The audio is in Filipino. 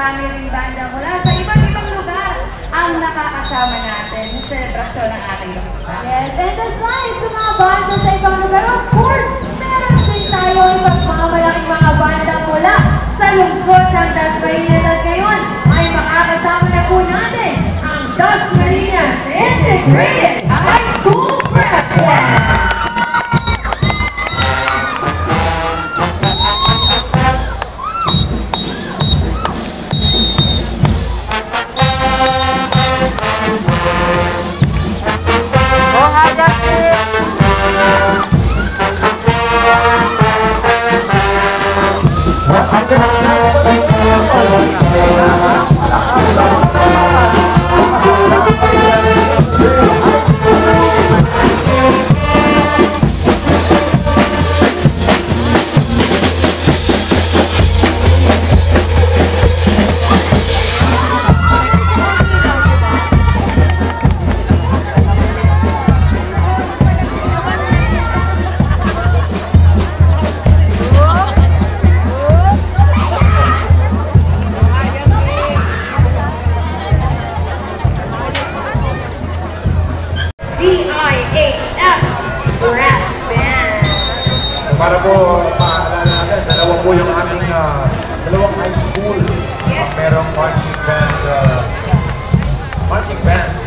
marami ring banda mula sa iba't ibang lugar ang nakakasama natin sa selebrasyon ng ating lupa. Yes, and aside sa mga banda sa ibang lugar, of course, meron din tayo ibang mga malaking mga banda mula sa lungsod ng Dasmariñas at ngayon ay makakasama na po natin ang Dasmariñas Integrated High School Brass Band. DIHS Brass Band. Para po maalala natin, dalawa po yung aming dalawang high school. Merong marching band